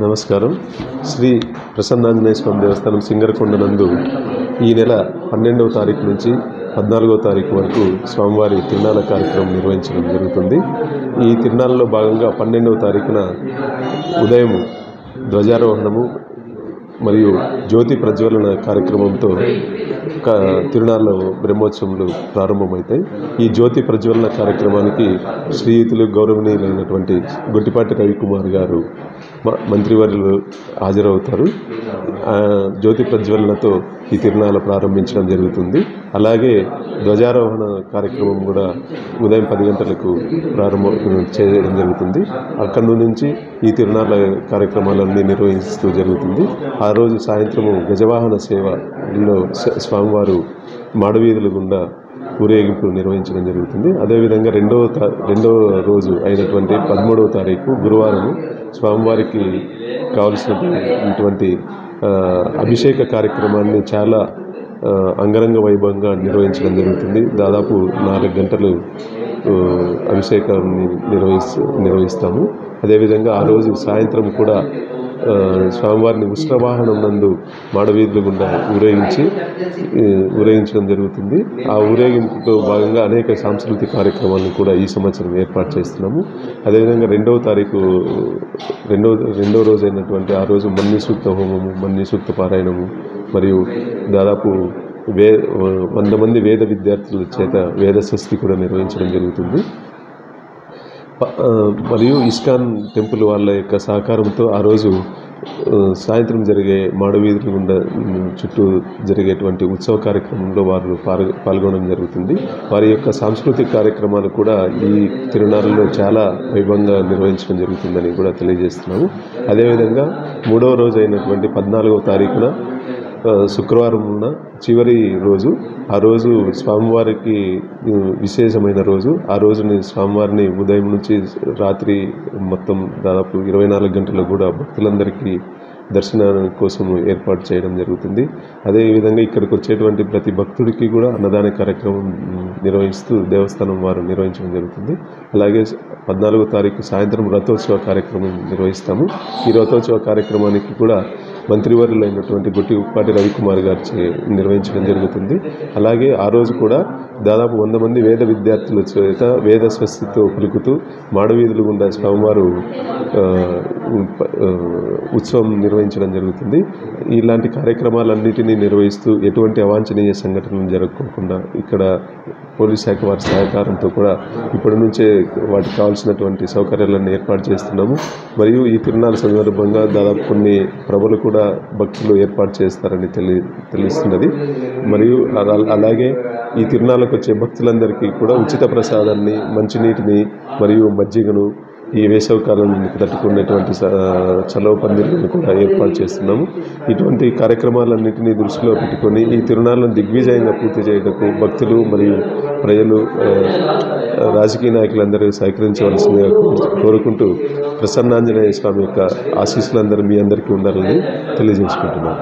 నమస్కారం. శ్రీ ప్రసన్నాంజనేయ స్వామి దేవస్థానం సింగరకొండ నందు ఈ నెల 12వ తారీఖు నుంచి 14వ తారీఖు వరకు స్వామివారి తిరునాళ్ళ కార్యక్రమం నిర్వహించడం జరుగుతుంది. ఈ తిరునాళ్ళలో భాగంగా 12వ తారీఖున ఉదయం ధ్వజారోహణము మరియు జ్యోతి ప్రజ్వలన కార్యక్రమంతో తిరునాళ్ళ బ్రహ్మోత్సవాలు ప్రారంభమవుతాయి. ఈ జ్యోతి ప్రజ్వలన కార్యక్రమానికి శ్రీయుతులు గౌరవనీయులైనటువంటి గొట్టిపాటి రవికుమార్ గారు మంత్రివర్యులు హాజరవుతారు. జ్యోతి ప్రజ్వలనతో ఈ తిరునాళ్ళ ప్రారంభించడం జరుగుతుంది. అలాగే ధ్వజారోహణ కార్యక్రమం కూడా ఉదయం 10 గంటలకు ప్రారంభం చేయడం జరుగుతుంది. అక్కడి నుంచి ఈ తిరునాళ్ళ కార్యక్రమాలన్నీ నిర్వహిస్తూ జరుగుతుంది. ఆ రోజు సాయంత్రము గజవాహన సేవలో స్వామివారు మాడవీధుల గుండా ఊరేగింపు నిర్వహించడం జరుగుతుంది. అదేవిధంగా రెండవ రోజు అయినటువంటి 13వ తారీఖు గురువారం స్వామివారికి కావలసినటువంటి అభిషేక కార్యక్రమాన్ని చాలా అంగరంగ వైభవంగా నిర్వహించడం జరుగుతుంది. దాదాపు 4 గంటలు అభిషేకాన్ని నిర్వహిస్తాము. అదేవిధంగా ఆ రోజు సాయంత్రం కూడా స్వామివారిని ఉష్ట్రవాహనం నందు మాడవీధుల గుండా ఊరేగించడం జరుగుతుంది. ఆ ఊరేగింపుతో భాగంగా అనేక సాంస్కృతిక కార్యక్రమాలను కూడా ఈ సంవత్సరం ఏర్పాటు చేస్తున్నాము. అదేవిధంగా రెండవ రోజు అయినటువంటి ఆ రోజు మన్యసూక్త హోమము, మన్యసూక్త పారాయణము మరియు దాదాపు 100 మంది వేద విద్యార్థుల చేత వేద షష్ఠి కూడా నిర్వహించడం జరుగుతుంది. మరియు ఇస్కాన్ టెంపుల్ వాళ్ళ యొక్క సహకారంతో ఆ రోజు సాయంత్రం జరిగే మాడవీధుల గుండా చుట్టూ జరిగేటువంటి ఉత్సవ కార్యక్రమంలో వారు పాల్గొనడం జరుగుతుంది. వారి యొక్క సాంస్కృతిక కార్యక్రమాలు కూడా ఈ తిరునాళ్ళలో చాలా వైభవంగా నిర్వహించడం జరుగుతుందని కూడా తెలియజేస్తున్నాము. అదేవిధంగా 3వ రోజు అయినటువంటి 14వ తారీఖున శుక్రవారం ఉన్న చివరి రోజు, ఆ రోజు స్వామివారికి విశేషమైన రోజు. ఆ రోజుని స్వామివారిని ఉదయం నుంచి రాత్రి మొత్తం దాదాపు 24 గంటలు కూడా భక్తులందరికీ దర్శనం కోసం ఏర్పాటు చేయడం జరుగుతుంది. అదేవిధంగా ఇక్కడికి వచ్చేటువంటి ప్రతి భక్తుడికి కూడా అన్నదాన కార్యక్రమం నిర్వహిస్తూ దేవస్థానం వారు నిర్వహించడం జరుగుతుంది. అలాగే 14వ తారీఖు సాయంత్రం రథోత్సవ కార్యక్రమం నిర్వహిస్తాము. ఈ రథోత్సవ కార్యక్రమానికి కూడా మంత్రివర్యులైనటువంటి గొట్టిపాటి రవికుమార్ గారు నిర్వహించడం జరుగుతుంది. అలాగే ఆ రోజు కూడా దాదాపు 100 మంది వేద విద్యార్థుల చేత వేద స్వస్తితో పులుకుతూ మాడవీధులు గుండా స్వామివారు ఉత్సవం నిర్వహించడం జరుగుతుంది. ఇలాంటి కార్యక్రమాలన్నిటినీ నిర్వహిస్తూ ఎటువంటి అవాంఛనీయ సంఘటనలు జరగకుండా ఇక్కడ పోలీస్ శాఖ వారి సహకారంతో కూడా ఇప్పటి నుంచే వాటికి కావాల్సినటువంటి సౌకర్యాలను ఏర్పాటు చేస్తున్నాము. మరియు ఈ తిరునాళ్ళ సందర్భంగా దాదాపు కొన్ని ప్రభలు కూడా భక్తులు ఏర్పాటు చేస్తారని తెలుస్తున్నది. మరియు అలాగే ఈ తిరునాళ్ళకు వచ్చే భక్తులందరికీ కూడా ఉచిత ప్రసాదాన్ని, మంచినీటిని మరియు మజ్జిగను ఈ వేసవికాలం తట్టుకునేటువంటి చలవ పందిళ్ళను కూడా ఏర్పాటు చేస్తున్నాము. ఇటువంటి కార్యక్రమాలన్నింటినీ దృష్టిలో పెట్టుకొని ఈ తిరునాళ్ళను దిగ్విజయంగా పూర్తి చేయడానికి భక్తులు మరియు ప్రజలు, రాజకీయ నాయకులందరూ సహకరించవలసిందిగా కోరుకుంటూ ప్రసన్నాంజనేయ స్వామి యొక్క ఆశీస్సులందరూ మీ అందరికీ ఉండాలని తెలియజేసుకుంటున్నాను.